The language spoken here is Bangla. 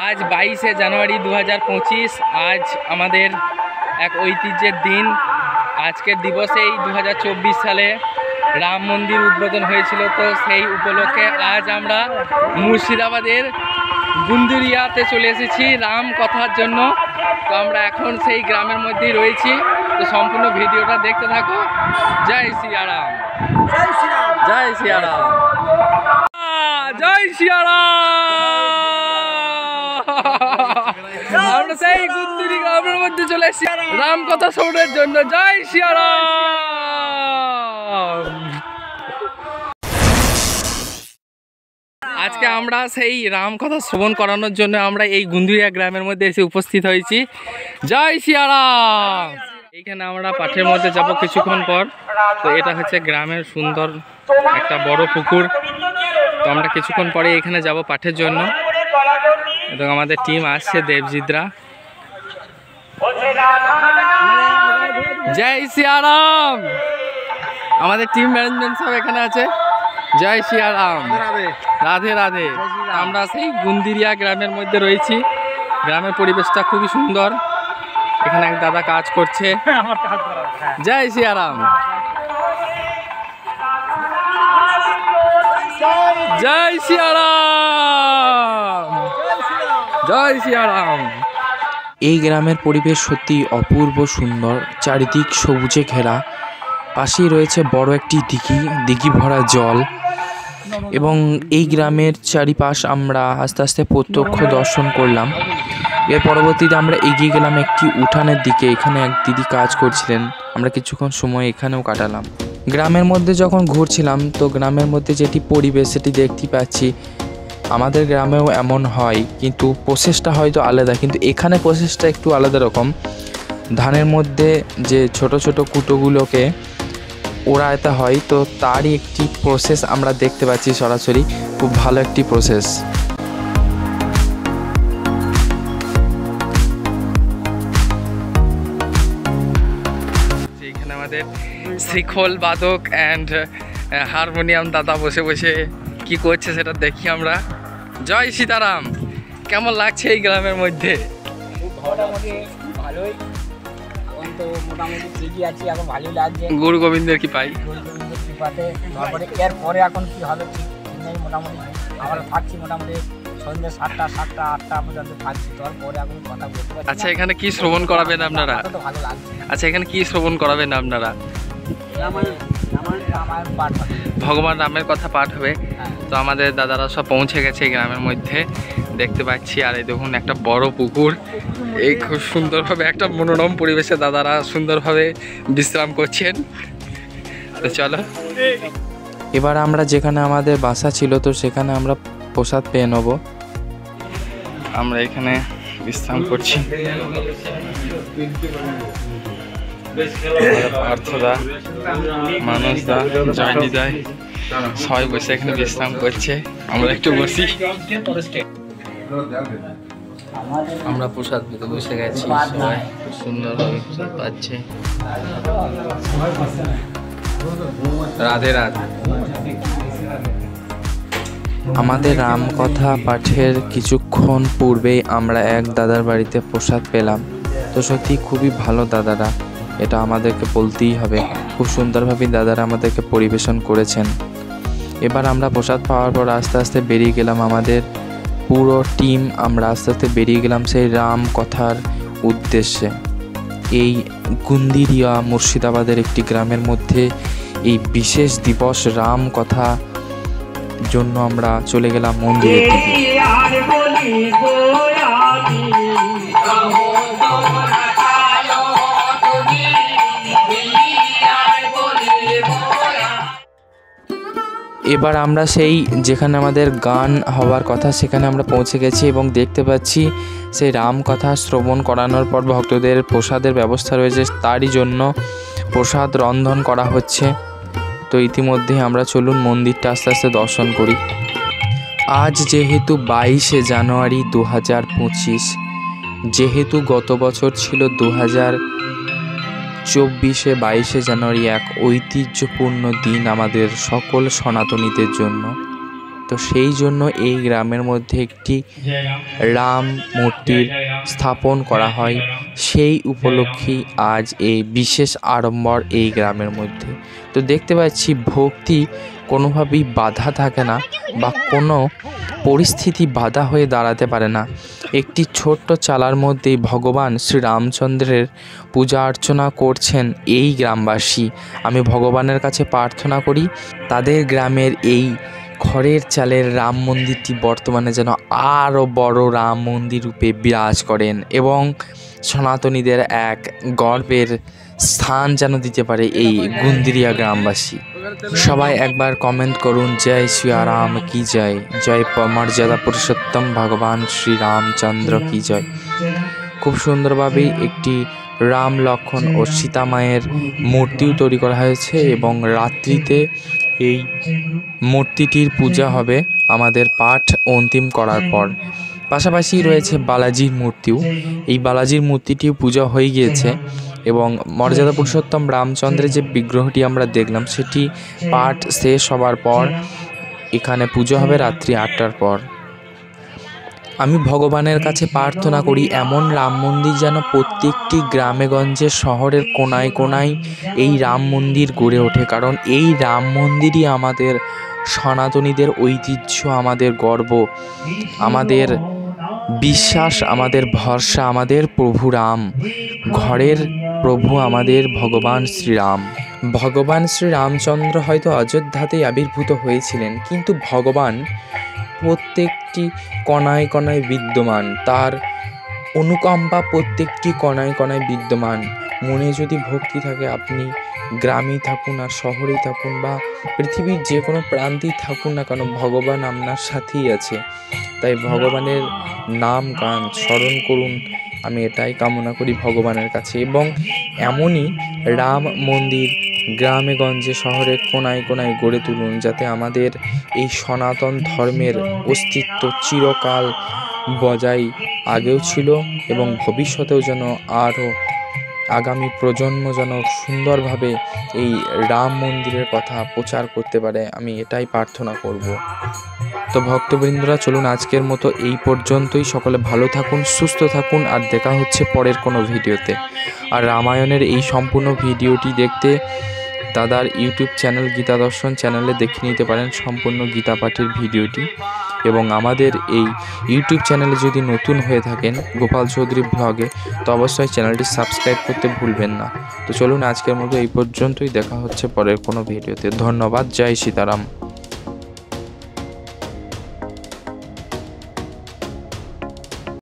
আজ 22শে জানুয়ারি 2025। আজ আমাদের এক ঐতিহ্যের দিন। আজকের দিবসেই 2024 সালে রাম মন্দির উদ্বোধন হয়েছিল। তো সেই উপলক্ষে আজ আমরা মুর্শিদাবাদের গুন্দুরিয়াতে চলে এসেছি রাম কথার জন্য। তো আমরা এখন সেই গ্রামের মধ্যেই রয়েছি। তো সম্পূর্ণ ভিডিওটা দেখতে থাকো। জয় সিয়ারাম, জয় সিয়ারাম, জয় সিয়ারাম। আমরা সেই গুন্দুরি গ্রামের মধ্যে চলে এসেছি রাম কথা শোনার জন্য। জয় সিয়ারাম। আজকে আমরা সেই রাম কথা শ্রবণ করানোর জন্য আমরা এই গুন্দুরিয়া গ্রামের মধ্যে এসে উপস্থিত হয়েছি। জয় সিয়ারাম। এইখানে আমরা পাঠের মধ্যে যাব কিছুক্ষণ পর। তো এটা হচ্ছে গ্রামের সুন্দর একটা বড় পুকুর। তো আমরা কিছুক্ষণ পরে এখানে যাব পাঠের জন্য। এবং আমাদের টিম আসছে দেবজিৎরা। জয় সিয়ারাম। আমাদের টিম ম্যানেজমেন্ট সব এখানে আছে। জয় সিয়ারাম, রাধে রাধে। আমরা সেই গুন্দুরিয়া গ্রামের মধ্যে রয়েছি। গ্রামের পরিবেশটা খুবই সুন্দর। এখানে এক দাদা কাজ করছে। জয় সিয়ারাম, জয় সিয়ারাম, জয় সিয়ারাম। এই গ্রামের পরিবেশ সত্যি অপূর্ব সুন্দর। চারিদিক সবুজে ঘেরা, পাশেই রয়েছে বড় একটি দিঘি ভরা জল। এবং এই গ্রামের চারিপাশ আমরা আস্তে আস্তে প্রত্যক্ষ দর্শন করলাম। এর পরবর্তীতে আমরা এগিয়ে গেলাম একটি উঠানের দিকে। এখানে এক দিদি কাজ করছিলেন। আমরা কিছুক্ষণ সময় এখানেও কাটালাম। গ্রামের মধ্যে যখন ঘুরছিলাম তো গ্রামের মধ্যে যেটি পরিবেশ সেটি দেখতে পাচ্ছি আমাদের গ্রামেও এমন হয়, কিন্তু প্রসেসটা হয়তো আলাদা। কিন্তু এখানে প্রসেসটা একটু আলাদা রকম। ধানের মধ্যে যে ছোট ছোট কুটোগুলোকে ওড়াতে হয়, তো তারই একটি প্রসেস আমরা দেখতে পাচ্ছি সরাসরি। খুব ভালো একটি প্রসেস। এইখানে আমাদের শ্রীখোল বাদক অ্যান্ড হারমোনিয়াম দাদা বসে বসে কি করছে সেটা দেখি আমরা। জয় সীতারাম। কেমন লাগছে এই গ্রামের মধ্যে? ভালোই, মোটামুটি ঠিকই আছি, এখন ভালোই লাগছে। গুরু গোবিন্দের কি পাই, তারপরে এরপরে এখন কি হবে ঠিক নেই। মোটামুটি আমরা থাকছি মোটামুটি সন্ধ্যে 7টা 8টা পর্যন্ত থাকছি। তারপরে এখন কথা বলতে পারছি। আচ্ছা এখানে কি শ্রবণ করাবেন আপনারা? তো ভালো লাগছে। আচ্ছা এখানে কি শ্রবণ করাবেন আপনারা? ভগবান রামের কথা পাঠ হবে। তো আমাদের দাদারা সব পৌঁছে গেছে এই গ্রামের মধ্যে, দেখতে পাচ্ছি। আর এই দেখুন একটা বড় পুকুর। এই খুব সুন্দরভাবে একটা মনোরম পরিবেশে দাদারা সুন্দরভাবে বিশ্রাম করছেন। তো চলো এবার আমরা যেখানে আমাদের বাসা ছিল তো সেখানে আমরা প্রসাদ পেয়ে নেব। আমরা এখানে বিশ্রাম করছি। পার্থদা, মানসদা, জয়নিদা সবাই বসে এখানে বিশ্রাম করছে। আমরা একটু বসি। আমরা প্রসাদ পেতে বসে গেছি। সবাই খুব সুন্দরভাবে প্রসাদ পাচ্ছে। রাধে রাধে। আমাদের রামকথা পাঠের কিছুক্ষণ পূর্বেই আমরা এক দাদার বাড়িতে প্রসাদ পেলাম। তো সত্যি খুবই ভালো দাদারা, এটা আমাদেরকে বলতেই হবে। খুব সুন্দরভাবে দাদারা আমাদেরকে পরিবেশন করেছেন। এবার আমরা প্রসাদ পাওয়ার পর আস্তে আস্তে বেরিয়ে গেলাম। আমাদের পুরো টিম আমরা আস্তে আস্তে বেরিয়ে গেলাম সেই রাম কথার উদ্দেশ্যে। এই গুন্দুরিয়া মুর্শিদাবাদের একটি গ্রামের মধ্যে এই বিশেষ দিবস রাম কথা জন্য আমরা চলে গেলাম মন্দিরের দিকে। এবার আমরা সেই যেখানে আমাদের গান হওয়ার কথা সেখানে আমরা পৌঁছে গেছি এবং দেখতে পাচ্ছি সেই রাম কথা শ্রবণ করানোর পর ভক্তদের প্রসাদের ব্যবস্থা রয়েছে, তারই জন্য প্রসাদ রন্ধন করা হচ্ছে। তো ইতিমধ্যে আমরা চলুন মন্দিরটা আস্তে আস্তে দর্শন করি। আজ যেহেতু 22শে জানুয়ারি 2025, যেহেতু গত বছর ছিল 2024-এ 22শে জানুয়ারি এক ঐতিহ্যপূর্ণ দিন আমাদের সকল সনাতনীদের জন্য, তো সেই জন্য এই গ্রামের মধ্যে একটি রাম মূর্তির স্থাপন করা হয়। সেই উপলক্ষেই আজ এই বিশেষ আড়ম্বর এই গ্রামের মধ্যে। তো দেখতে পাচ্ছি ভক্তি কোনোভাবেই বাধা থাকে না বা কোনো পরিস্থিতি বাধা হয়ে দাঁড়াতে পারে না। একটি ছোট্ট চালার মধ্যেই ভগবান শ্রীরামচন্দ্রের পূজা অর্চনা করছেন এই গ্রামবাসী। আমি ভগবানের কাছে প্রার্থনা করি তাদের গ্রামের এই খড়ের চালের রাম মন্দিরটি বর্তমানে যেন আরও বড় রাম মন্দির রূপে বিরাজ করেন এবং সনাতনীদের এক গর্বের স্থান যেন দিতে পারে এই গুন্দিরিয়া গ্রামবাসী। সবাই একবার কমেন্ট করুন, জয় শ্রীরাম কি জয়, জয় মর্যাদা পুরুষোত্তম ভগবান শ্রী রামচন্দ্র কি জয়। খুব সুন্দরভাবেই একটি রাম লক্ষ্মণ ও সীতা মায়ের মূর্তিও তৈরি করা হয়েছে এবং রাত্রিতে এই মূর্তিটির পূজা হবে আমাদের পাঠ অন্তিম করার পর। পাশাপাশি রয়েছে বালাজির মূর্তিও। এই বালাজির মূর্তিটিও পূজা হয়ে গিয়েছে এবং মর্যাদা পুরুষোত্তম রামচন্দ্রের যে বিগ্রহটি আমরা দেখলাম সেটি পাঠ শেষ হবার পর এখানে পুজো হবে রাত্রি 8টার পর। আমি ভগবানের কাছে প্রার্থনা করি এমন রাম মন্দির যেন প্রত্যেকটি গ্রামেগঞ্জে শহরের কোনায় কোনায় এই রাম মন্দির গড়ে ওঠে, কারণ এই রাম মন্দিরই আমাদের সনাতনীদের ঐতিহ্য, আমাদের গর্ব, আমাদের বিশ্বাস, আমাদের ভরসা, আমাদের প্রভু রাম, ঘরের প্রভু আমাদের ভগবান শ্রীরাম। ভগবান শ্রীরামচন্দ্র হয়তো অযোধ্যাতেই আবির্ভূত হয়েছিলেন, কিন্তু ভগবান প্রত্যেকটি কণায় কণায় বিদ্যমান, তার অনুকম্পা প্রত্যেকটি কণায় কণায় বিদ্যমান। মনে যদি ভক্তি থাকে, আপনি গ্রামেই থাকুন আর শহরেই থাকুন বা পৃথিবীর যে কোনো প্রান্তেই থাকুন না কেন, ভগবান আপনার সাথেই আছে। তাই ভগবানের নাম গান স্মরণ করুন, আমি এটাই কামনা করি ভগবানের কাছে। এবং এমনই রাম মন্দির গ্রামে গঞ্জে শহরে কোনায় কোনায় গড়ে তুলুন, যাতে আমাদের এই সনাতন ধর্মের অস্তিত্ব চিরকাল বজায় আগেও ছিল এবং ভবিষ্যতেও যেন আরও আগামী প্রজন্ম যেন সুন্দরভাবে এই রাম মন্দিরের কথা প্রচার করতে পারে, আমি এটাই প্রার্থনা করব। তো ভক্তবৃন্দরা, চলুন আজকের মতো এই পর্যন্তই। সকলে ভালো থাকুন, সুস্থ থাকুন, আর দেখা হচ্ছে পরের কোনো ভিডিওতে। আর রামায়ণের এই সম্পূর্ণ ভিডিওটি দেখতে দাদার ইউটিউব চ্যানেল গীতা দর্শন চ্যানেলে দেখে নিতে পারেন সম্পূর্ণ গীতা পাঠের ভিডিওটি। এবং আমাদের এই ইউটিউব চ্যানেলে যদি নতুন হয়ে থাকেন গোপাল চৌধুরী ব্লগে, তো অবশ্যই চ্যানেলটি সাবস্ক্রাইব করতে ভুলবেন না। তো চলুন আজকের মতো এই পর্যন্তই, দেখা হচ্ছে পরের কোনো ভিডিওতে। ধন্যবাদ, জয় সীতারাম।